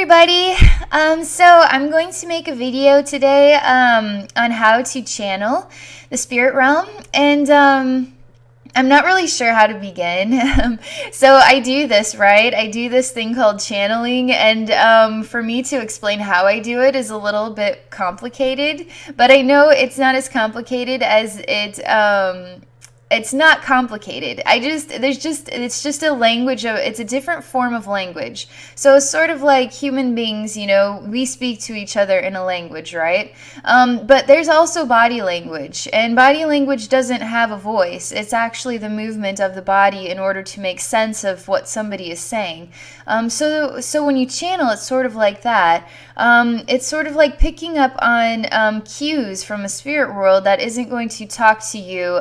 everybody. So I'm going to make a video today on how to channel the spirit realm, and I'm not really sure how to begin. So I do this, right? I do this thing called channeling, and for me to explain how I do it is a little bit complicated, but I know it's not as complicated as it's not complicated. It's just a language it's a different form of language. So it's sort of like human beings, we speak to each other in a language, right? But there's also body language, and body language doesn't have a voice. It's actually the movement of the body in order to make sense of what somebody is saying. So when you channel, it's sort of like that. It's sort of like picking up on cues from a spirit world that isn't going to talk to you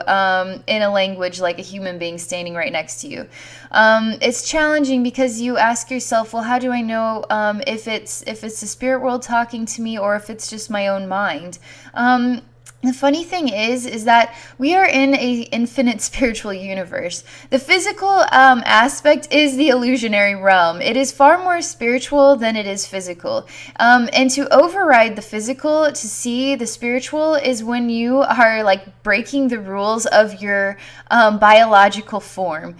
in a language like a human being standing right next to you. It's challenging because you ask yourself, well, how do I know if it's the spirit world talking to me or if it's just my own mind? The funny thing is that we are in an infinite spiritual universe. The physical aspect is the illusionary realm. It is far more spiritual than it is physical. And to override the physical to see the spiritual is when you are like breaking the rules of your biological form.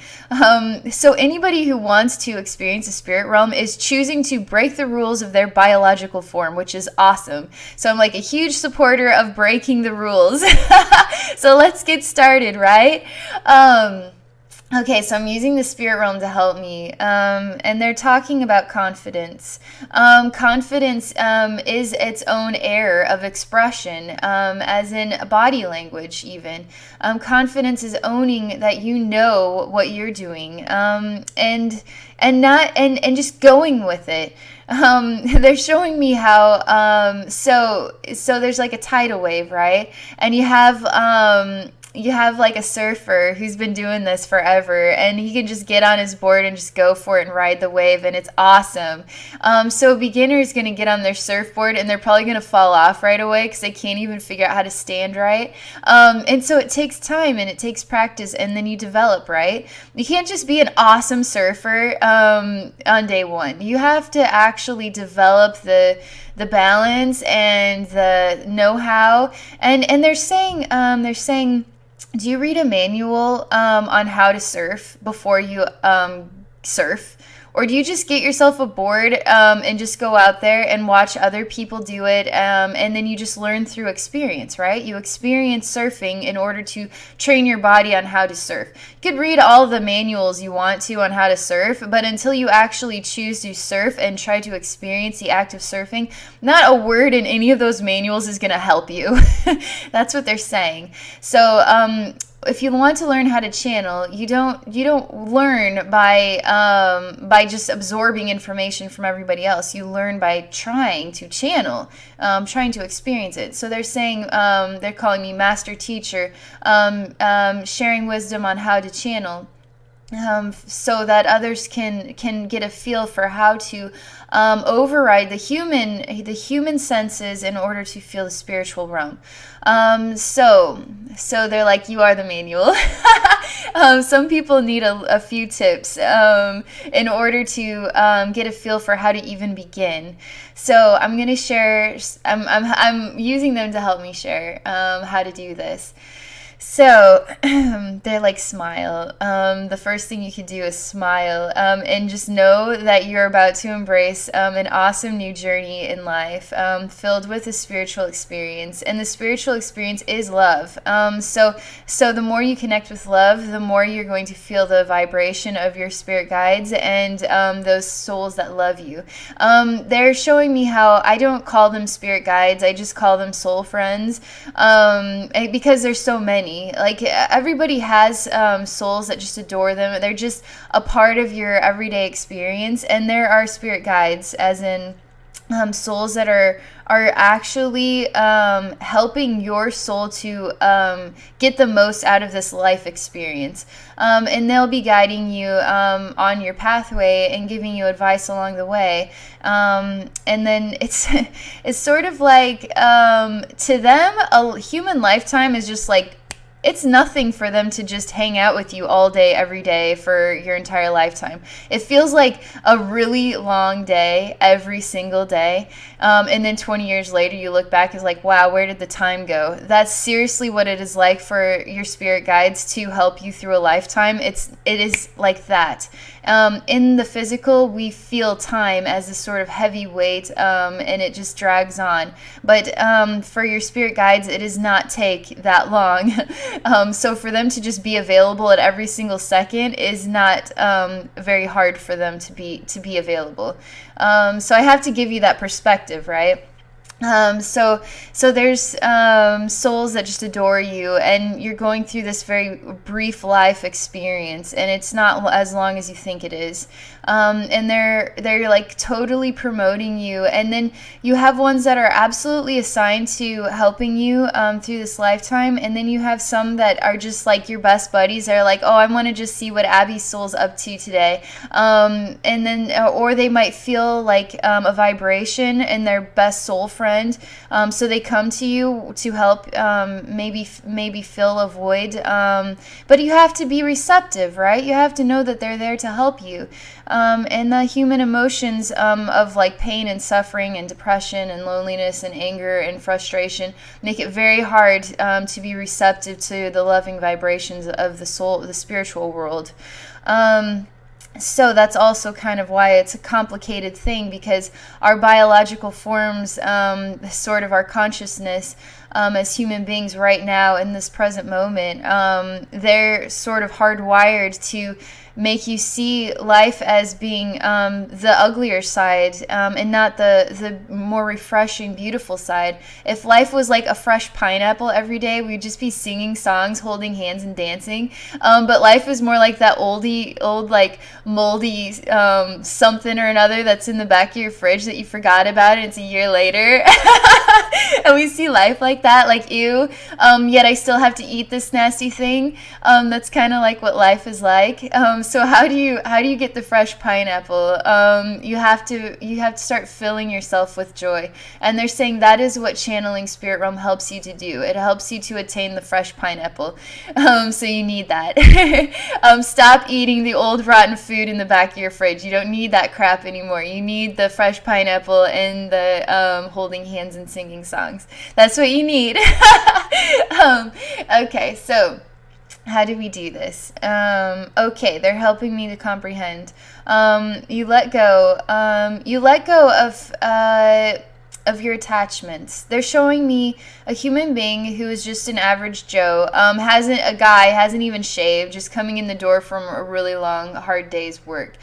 So anybody who wants to experience the spirit realm is choosing to break the rules of their biological form, which is awesome. So I'm like a huge supporter of breaking the rules. So let's get started, right? Okay, so I'm using the spirit realm to help me, and they're talking about confidence. Confidence is its own air of expression, as in body language even. Confidence is owning that you know what you're doing, and just going with it. They're showing me how so there's like a tidal wave, right? And you have like a surfer who's been doing this forever, and he can just get on his board and just go for it and ride the wave, and it's awesome. So a beginner is going to get on their surfboard and they're probably going to fall off right away because they can't even figure out how to stand right. And so it takes time and it takes practice, and then you develop, right? You can't just be an awesome surfer on day one. You have to actually develop the balance and the know-how, and they're saying, do you read a manual on how to surf before you surf? Or do you just get yourself a board and just go out there and watch other people do it, and then you just learn through experience, right? You experience surfing in order to train your body on how to surf. You could read all the manuals you want to on how to surf, but until you actually choose to surf and try to experience the act of surfing, not a word in any of those manuals is going to help you. That's what they're saying. So if you want to learn how to channel, you don't learn by just absorbing information from everybody else. You learn by trying to channel, trying to experience it. So they're saying, they're calling me master teacher, sharing wisdom on how to channel. So that others can get a feel for how to override the human senses in order to feel the spiritual realm. So they're like, you are the manual. Some people need a few tips in order to get a feel for how to even begin. So I'm gonna share. I'm using them to help me share how to do this. So they're like, smile. The first thing you can do is smile, and just know that you're about to embrace an awesome new journey in life, filled with a spiritual experience. And the spiritual experience is love. So the more you connect with love, the more you're going to feel the vibration of your spirit guides and those souls that love you. They're showing me how I don't call them spirit guides. I just call them soul friends, because there's so many. Like, everybody has souls that just adore them. They're just a part of your everyday experience, and there are spirit guides, as in souls that are actually helping your soul to get the most out of this life experience, and they'll be guiding you on your pathway and giving you advice along the way, and then it's sort of like, to them, a human lifetime is just like it's nothing for them to just hang out with you all day, every day for your entire lifetime. It feels like a really long day every single day. And then 20 years later, you look back, it's like, wow, where did the time go? That's seriously what it is like for your spirit guides to help you through a lifetime. It is like that. In the physical, we feel time as a sort of heavy weight, and it just drags on. But for your spirit guides, it does not take that long. So for them to just be available at every single second is not very hard for them to be available. So I have to give you that perspective, right? So there's souls that just adore you, and you're going through this very brief life experience, and it's not as long as you think it is. And they're like totally promoting you, and then you have ones that are absolutely assigned to helping you through this lifetime, and then you have some that are just like your best buddies. They're like, oh, I want to just see what Abby's soul's up to today, and then or they might feel like a vibration in their best soul friend. So they come to you to help maybe fill a void, but you have to be receptive, right? You have to know that they're there to help you. And the human emotions of like pain and suffering and depression and loneliness and anger and frustration make it very hard to be receptive to the loving vibrations of the soul, the spiritual world. So that's also kind of why it's a complicated thing, because our biological forms, sort of our consciousness as human beings right now in this present moment, they're sort of hardwired to make you see life as being the uglier side, and not the more refreshing, beautiful side. If life was like a fresh pineapple every day, we'd just be singing songs, holding hands, and dancing. But life is more like that old like moldy something or another that's in the back of your fridge that you forgot about, and it's a year later. And we see life like that, like, ew, yet I still have to eat this nasty thing. That's kind of like what life is like. So how do you get the fresh pineapple? You have to start filling yourself with joy. And they're saying that is what channeling Spirit Realm helps you to do. It helps you to attain the fresh pineapple. So you need that. Stop eating the old rotten food in the back of your fridge. You don't need that crap anymore. You need the fresh pineapple and the holding hands and singing songs. That's what you need. Okay, so how do we do this? Okay, they're helping me to comprehend. You let go. You let go of your attachments. They're showing me a human being who is just an average Joe, hasn't even shaved, just coming in the door from a really long, hard day's work,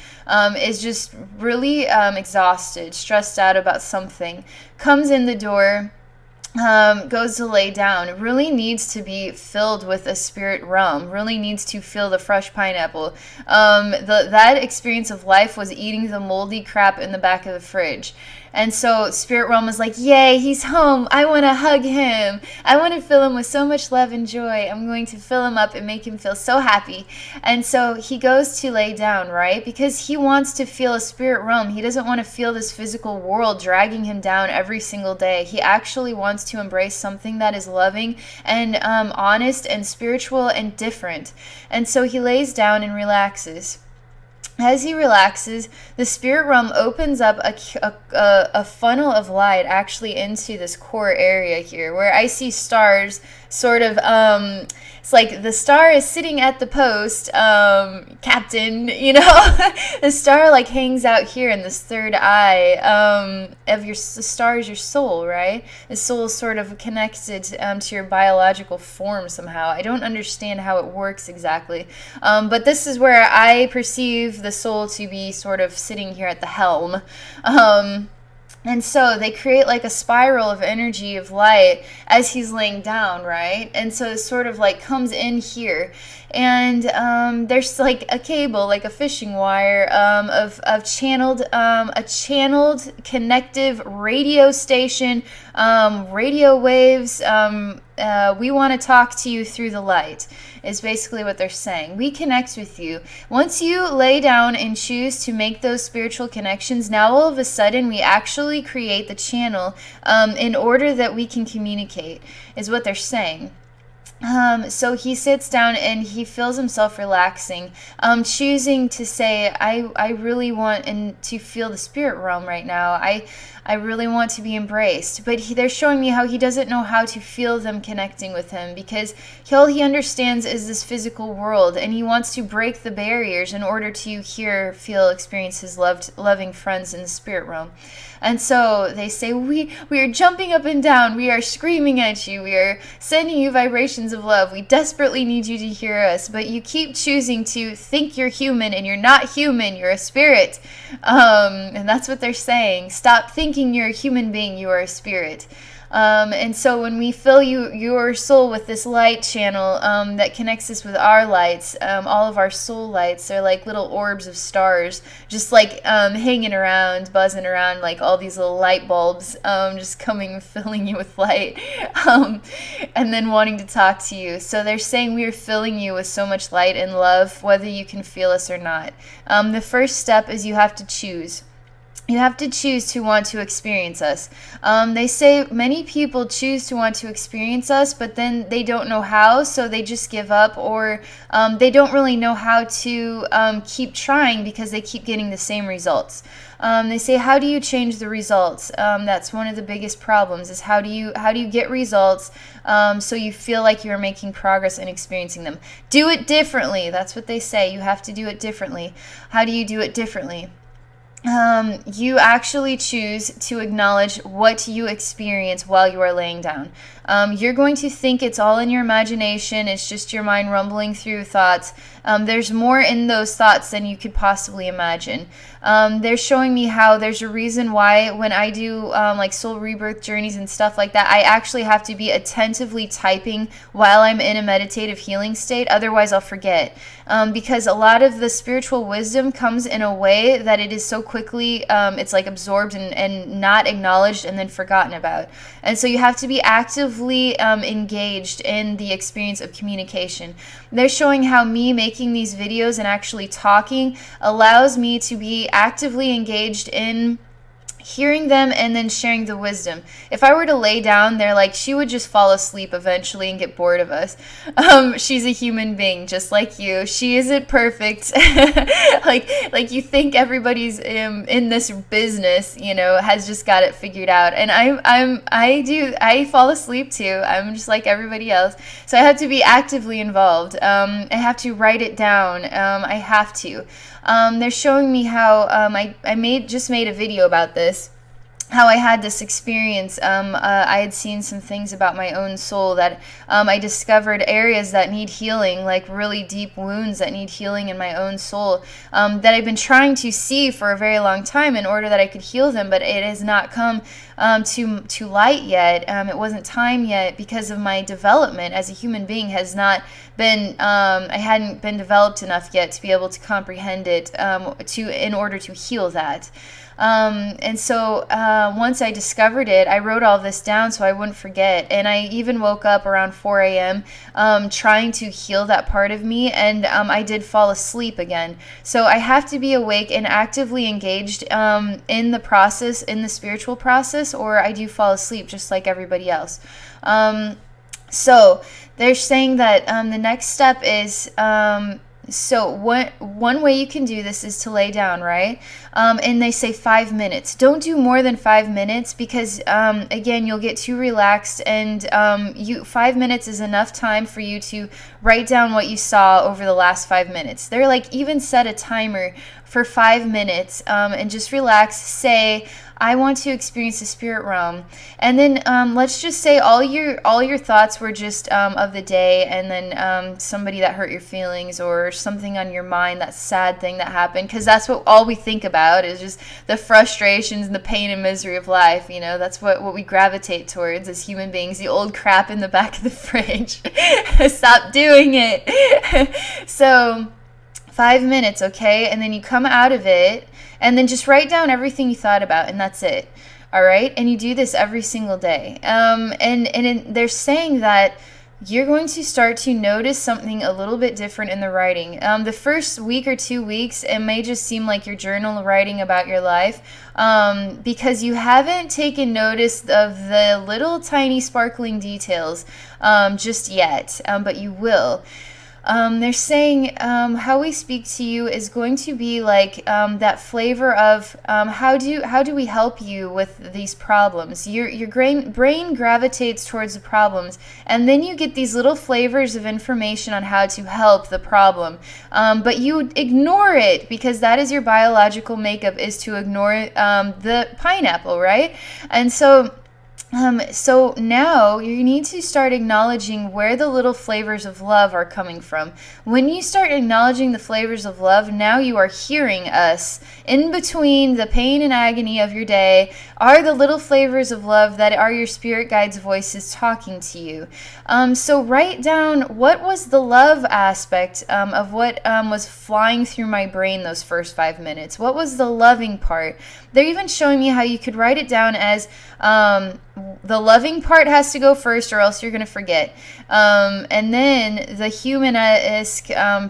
is just really exhausted, stressed out about something, comes in the door, goes to lay down, really needs to be filled with a spirit realm, really needs to feel the fresh pineapple. That experience of life was eating the moldy crap in the back of the fridge. And so Spirit Realm is like, yay, he's home. I want to hug him. I want to fill him with so much love and joy. I'm going to fill him up and make him feel so happy. And so he goes to lay down, right? Because he wants to feel a spirit realm. He doesn't want to feel this physical world dragging him down every single day. He actually wants to embrace something that is loving and honest and spiritual and different. And so he lays down and relaxes. As he relaxes, the spirit realm opens up a funnel of light actually into this core area here, where I see stars sort of, it's like the star is sitting at the post, captain, you know, the star like hangs out here in this third eye, the star is your soul, right? The soul is sort of connected to your biological form somehow. I don't understand how it works exactly, but this is where I perceive the soul to be sort of sitting here at the helm. And so they create like a spiral of energy of light as he's laying down, right? And so it sort of like comes in here. And there's like a cable, like a fishing wire of channeled, a channeled connective radio station, radio waves. We want to talk to you through the light, is basically what they're saying. We connect with you. Once you lay down and choose to make those spiritual connections, now all of a sudden we actually create the channel in order that we can communicate, is what they're saying. So he sits down and he feels himself relaxing, choosing to say, I really want to feel the spirit realm right now. I really want to be embraced. But they're showing me how he doesn't know how to feel them connecting with him, because all he understands is this physical world, and he wants to break the barriers in order to hear, feel, experience his loving friends in the spirit realm. And so they say, we are jumping up and down. We are screaming at you. We are sending you vibrations of love. We desperately need you to hear us. But you keep choosing to think you're human, and you're not human. You're a spirit. And that's what they're saying. Stop thinking you're a human being. You are a spirit. And so when we fill your soul with this light channel that connects us with our lights, all of our soul lights, they're like little orbs of stars, just like hanging around, buzzing around, like all these little light bulbs, just coming, filling you with light, and then wanting to talk to you. So they're saying we are filling you with so much light and love, whether you can feel us or not. The first step is you have to choose. You have to choose to want to experience us. They say many people choose to want to experience us, but then they don't know how, so they just give up, or they don't really know how to keep trying because they keep getting the same results. They say, how do you change the results? That's one of the biggest problems, is how do you get results so you feel like you're making progress and experiencing them. Do it differently. That's what they say. You have to do it differently. How do you do it differently? You actually choose to acknowledge what you experience while you are laying down. You're going to think it's all in your imagination. It's just your mind rumbling through thoughts. There's more in those thoughts than you could possibly imagine. They're showing me how there's a reason why when I do like soul rebirth journeys and stuff like that, I actually have to be attentively typing while I'm in a meditative healing state. Otherwise, I'll forget. Because a lot of the spiritual wisdom comes in a way that it is so quickly, it's like absorbed and not acknowledged and then forgotten about. And so you have to be actively engaged in the experience of communication. They're showing how me making these videos and actually talking allows me to be actively engaged in hearing them and then sharing the wisdom. If I were to lay down there, like, she would just fall asleep eventually and get bored of us. She's a human being just like you. She isn't perfect. like you think everybody's in this business, has just got it figured out. And I fall asleep too. I'm just like everybody else. So I have to be actively involved. I have to write it down. I have to. They're showing me how I just made a video about this, how I had this experience. I had seen some things about my own soul that I discovered areas that need healing, like really deep wounds that need healing in my own soul, that I've been trying to see for a very long time in order that I could heal them, but it has not come to light yet. It wasn't time yet because of my development as a human being has not been, I hadn't been developed enough yet to be able to comprehend it in order to heal that. And so once I discovered it, I wrote all this down so I wouldn't forget. And I even woke up around 4 a.m. Trying to heal that part of me, and I did fall asleep again. So I have to be awake and actively engaged in the process, in the spiritual process, or I do fall asleep just like everybody else. So they're saying that the next step is... So one way you can do this is to lay down, right? And they say 5 minutes. Don't do more than 5 minutes because, again, you'll get too relaxed, and 5 minutes is enough time for you to write down what you saw over the last 5 minutes. They're like, even set a timer for 5 minutes and just relax. Say, I want to experience the spirit realm. And then let's just say all your thoughts were just of the day, and then somebody that hurt your feelings or something on your mind, that sad thing that happened, because that's what all we think about is just the frustrations and the pain and misery of life. That's what we gravitate towards as human beings, the old crap in the back of the fridge. Stop doing it. So 5 minutes, okay? And then you come out of it, and then just write down everything you thought about, and that's it. All right? And you do this every single day. And they're saying that you're going to start to notice something a little bit different in the writing. The first week or 2 weeks, it may just seem like your journal writing about your life, because you haven't taken notice of the little tiny sparkling details just yet, but you will. They're saying how we speak to you is going to be like that flavor of how do we help you with these problems. Your brain gravitates towards the problems, and then you get these little flavors of information on how to help the problem, but you ignore it because that is your biological makeup, is to ignore the pineapple, right? And so now you need to start acknowledging where the little flavors of love are coming from. When you start acknowledging the flavors of love, now you are hearing us. In between the pain and agony of your day are the little flavors of love that are your spirit guides' voices talking to you. So write down what was the love aspect of what was flying through my brain those first 5 minutes. What was the loving part? They're even showing me how you could write it down as the loving part has to go first, or else you're going to forget. And then the human-esque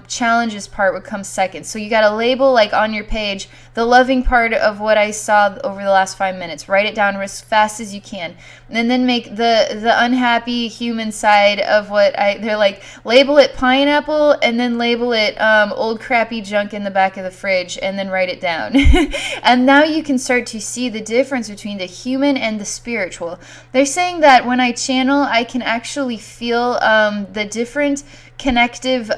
challenges part would come second. So you got to label, like on your page, the loving part of what I saw over the last 5 minutes. Write it down as fast as you can. And then make the unhappy human side of they're like, label it pineapple, and then label it old crappy junk in the back of the fridge, and then write it down. And now you can start to see the difference between the human and the spiritual. They're saying that when I channel, I can actually feel the different connective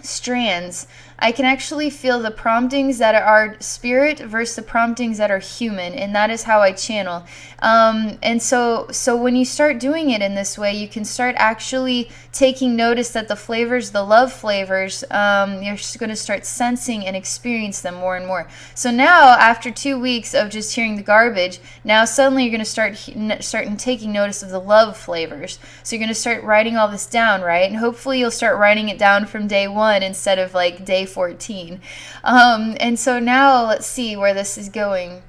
strands. I can actually feel the promptings that are spirit versus the promptings that are human, and that is how I channel. And so when you start doing it in this way, you can start actually taking notice that the flavors, the love flavors, you're just going to start sensing and experience them more and more. So now, after 2 weeks of just hearing the garbage, now suddenly you're going to start taking notice of the love flavors. So you're going to start writing all this down, right? And hopefully you'll start writing it down from day 1 instead of like day 14. And so now let's see where this is going.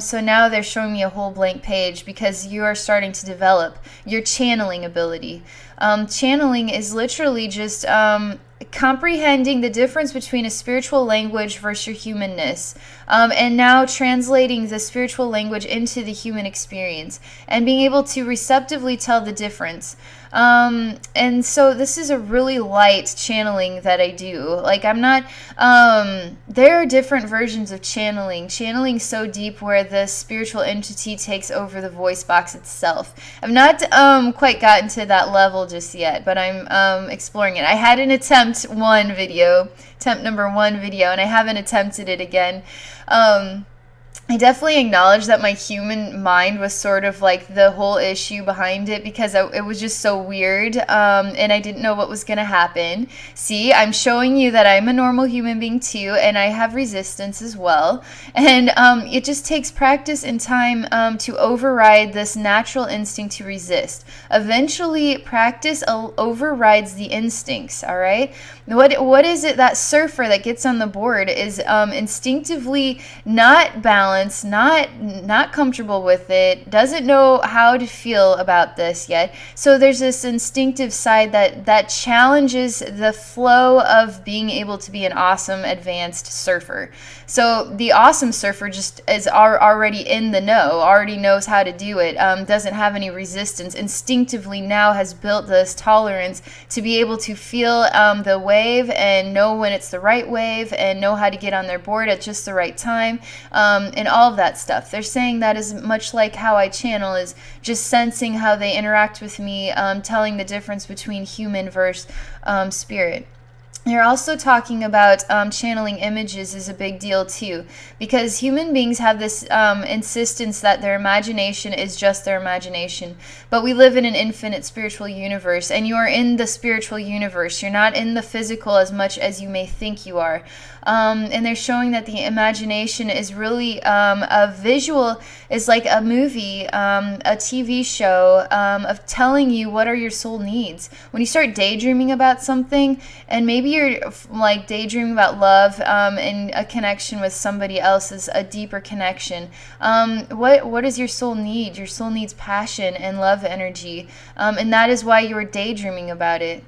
So now they're showing me a whole blank page because you are starting to develop your channeling ability. Channeling is literally just comprehending the difference between a spiritual language versus your humanness, and now translating the spiritual language into the human experience and being able to receptively tell the difference. And so this is a really light channeling that I do. Like I'm not, there are different versions of channeling so deep where the spiritual entity takes over the voice box itself. I've not quite gotten to that level just yet, but I'm exploring it. I had an attempt number one video, and I haven't attempted it again. I definitely acknowledge that my human mind was sort of like the whole issue behind it because it was just so weird, and I didn't know what was going to happen. See, I'm showing you that I'm a normal human being too, and I have resistance as well. And it just takes practice and time to override this natural instinct to resist. Eventually, practice overrides the instincts, all right? What is it? That surfer that gets on the board is instinctively not balanced, not comfortable with it, doesn't know how to feel about this yet. So there's this instinctive side that challenges the flow of being able to be an awesome advanced surfer. So the awesome surfer just is already in the know, already knows how to do it, doesn't have any resistance, instinctively now has built this tolerance to be able to feel the wave and know when it's the right wave and know how to get on their board at just the right time, and all of that stuff. They're saying that is much like how I channel, is just sensing how they interact with me, telling the difference between human versus spirit. They're also talking about channeling images is a big deal too, because human beings have this insistence that their imagination is just their imagination. But we live in an infinite spiritual universe, and you are in the spiritual universe. You're not in the physical as much as you may think you are. And they're showing that the imagination is really a visual, is like a movie, a TV show of telling you what are your soul needs. When you start daydreaming about something, and maybe you're like daydreaming about love, and a connection with somebody else is a deeper connection. What does your soul need? Your soul needs passion and love energy, and that is why you were daydreaming about it.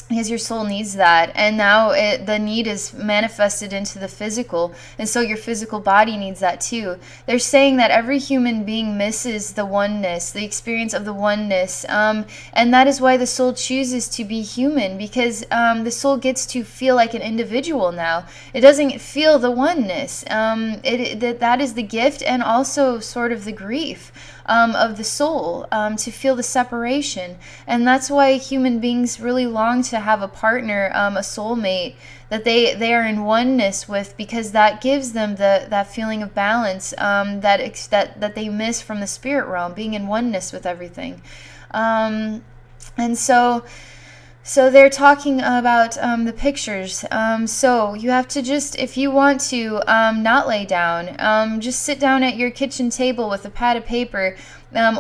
Because your soul needs that, and now the need is manifested into the physical, and so your physical body needs that too. They're saying that every human being misses the oneness, the experience of the oneness, and that is why the soul chooses to be human, because the soul gets to feel like an individual now. It doesn't feel the oneness. That is the gift, and also sort of the grief of the soul, to feel the separation. And that's why human beings really long to have a partner, a soulmate, that they are in oneness with, because that gives them that feeling of balance, that they miss from the spirit realm, being in oneness with everything. And so they're talking about the pictures. So you have to just, if you want to not lay down, just sit down at your kitchen table with a pad of paper,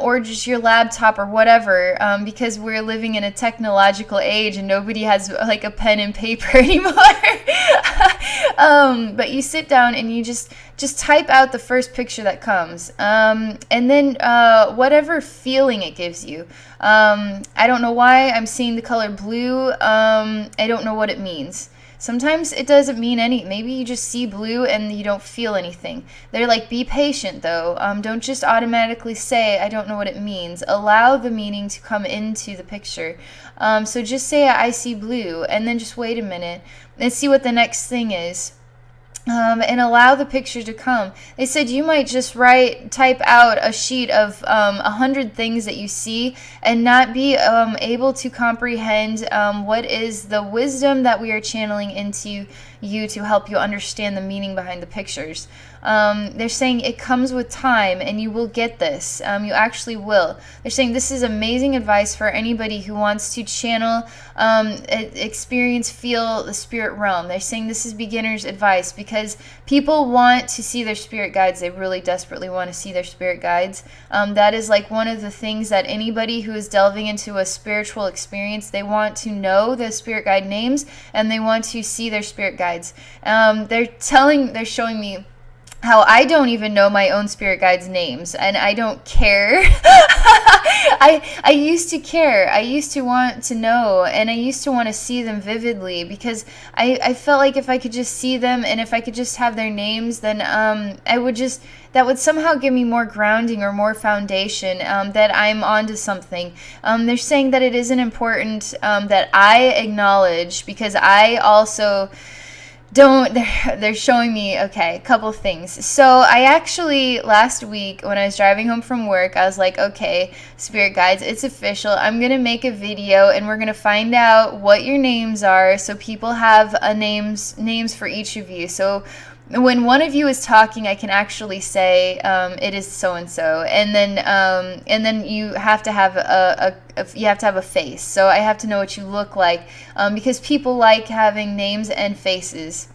or just your laptop or whatever, because we're living in a technological age and nobody has like a pen and paper anymore. But you sit down and you just type out the first picture that comes, and then whatever feeling it gives you. I don't know why I'm seeing the color blue. I don't know what it means. Sometimes it doesn't mean maybe you just see blue and you don't feel anything. They're like, be patient though. Don't just automatically say, I don't know what it means. Allow the meaning to come into the picture. So just say, I see blue, and then just wait a minute and see what the next thing is. And allow the picture to come. They said you might just type out a sheet of 100 things that you see, and not be able to comprehend what is the wisdom that we are channeling into you to help you understand the meaning behind the pictures. They're saying it comes with time, and you will get this. You actually will. They're saying this is amazing advice for anybody who wants to channel, experience, feel the spirit realm. They're saying this is beginner's advice, because people want to see their spirit guides. They really desperately want to see their spirit guides. That is like one of the things that anybody who is delving into a spiritual experience, they want to know the spirit guide names, and they want to see their spirit guides. They're showing me how I don't even know my own spirit guides' names, and I don't care. I used to care. I used to want to know, and I used to want to see them vividly, because I felt like if I could just see them, and if I could just have their names, then that would somehow give me more grounding or more foundation, that I'm onto something. They're saying that it isn't important that I acknowledge, because I also they're showing me, okay, a couple things. So I actually, last week when I was driving home from work, I was like, okay, spirit guides, it's official. I'm going to make a video, and we're going to find out what your names are, so people have names for each of you. So when one of you is talking, I can actually say, it is so-and-so, and then you have to have a face. So I have to know what you look like, because people like having names and faces.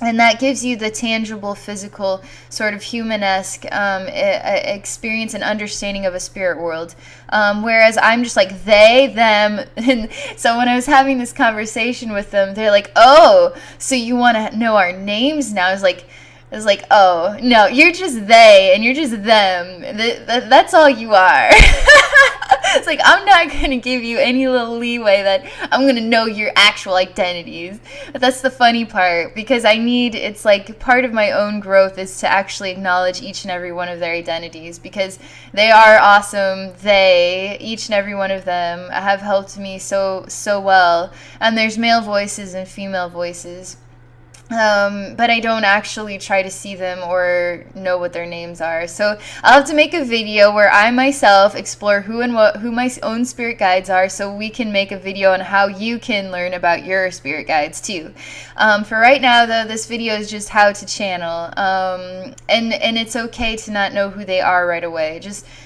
And that gives you the tangible, physical, sort of humanesque experience and understanding of a spirit world. Whereas I'm just like they, them. And so when I was having this conversation with them, they're like, oh, so you want to know our names now? I was like, oh, no, you're just they and you're just them. That's all you are. It's like, I'm not going to give you any little leeway that I'm going to know your actual identities. But that's the funny part, because it's like part of my own growth is to actually acknowledge each and every one of their identities, because they are awesome. Each and every one of them have helped me so well. And there's male voices and female voices. But I don't actually try to see them or know what their names are. So I'll have to make a video where I myself explore who my own spirit guides are, so we can make a video on how you can learn about your spirit guides too. For right now though, this video is just how to channel, and it's okay to not know who they are right away.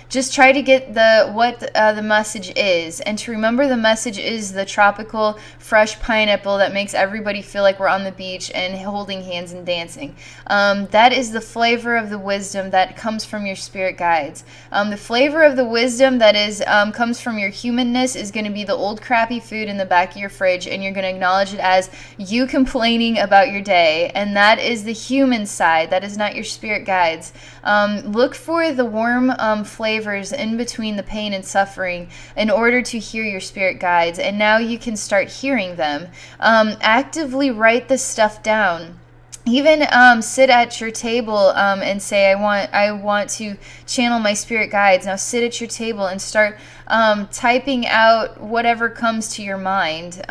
just try to get what the message is, and to remember the message is the tropical fresh pineapple that makes everybody feel like we're on the beach and holding hands and dancing. That is the flavor of the wisdom that comes from your spirit guides. The flavor of the wisdom that is comes from your humanness is going to be the old crappy food in the back of your fridge, and you're going to acknowledge it as you complaining about your day, and that is the human side. That is not your spirit guides. Look for the warm flavors in between the pain and suffering in order to hear your spirit guides, and now you can start hearing them. Actively write this stuff down. Even sit at your table and say, I want to channel my spirit guides. Now sit at your table and start typing out whatever comes to your mind.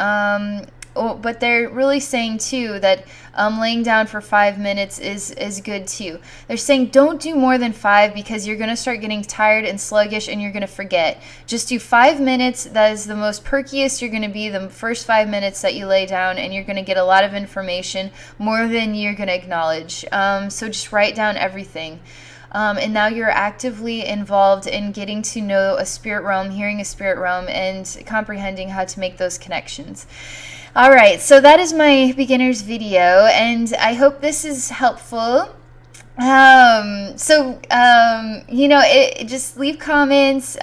But they're really saying too that laying down for 5 minutes is good too. They're saying don't do more than 5 because you're going to start getting tired and sluggish and you're going to forget. Just do 5 minutes. That is the most perkiest you're going to be, the first 5 minutes that you lay down, and you're going to get a lot of information, more than you're going to acknowledge. So just write down everything. And now you're actively involved in getting to know a spirit realm, hearing a spirit realm, and comprehending how to make those connections. All right, so that is my beginner's video, and I hope this is helpful. Just leave comments,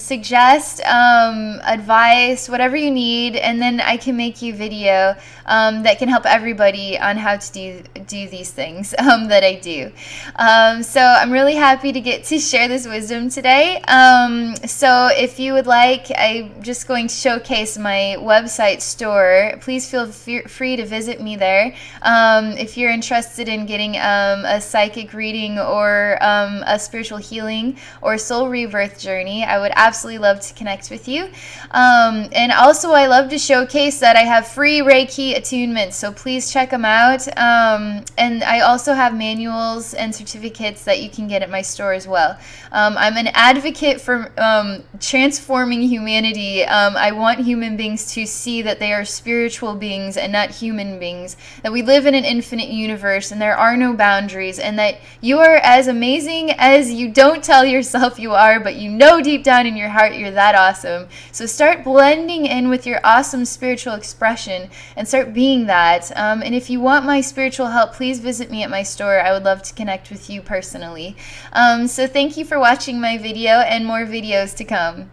suggest, advice, whatever you need, and then I can make you a video that can help everybody on how to do these things that I do. So I'm really happy to get to share this wisdom today. So if you would like, I'm just going to showcase my website store. Please feel free to visit me there. If you're interested in getting a psychic reading or a spiritual healing or soul rebirth journey, I would absolutely love to connect with you. And also I love to showcase that I have free Reiki attunements, so please check them out. And I also have manuals and certificates that you can get at my store as well. I'm an advocate for transforming humanity. I want human beings to see that they are spiritual beings and not human beings, that we live in an infinite universe and there are no boundaries, and that you are as amazing as you don't tell yourself you are, but you know deep down in your heart you're that awesome. So start blending in with your awesome spiritual expression and start being that. And if you want my spiritual help, please visit me at my store. I would love to connect with you personally. So thank you for watching my video, and more videos to come.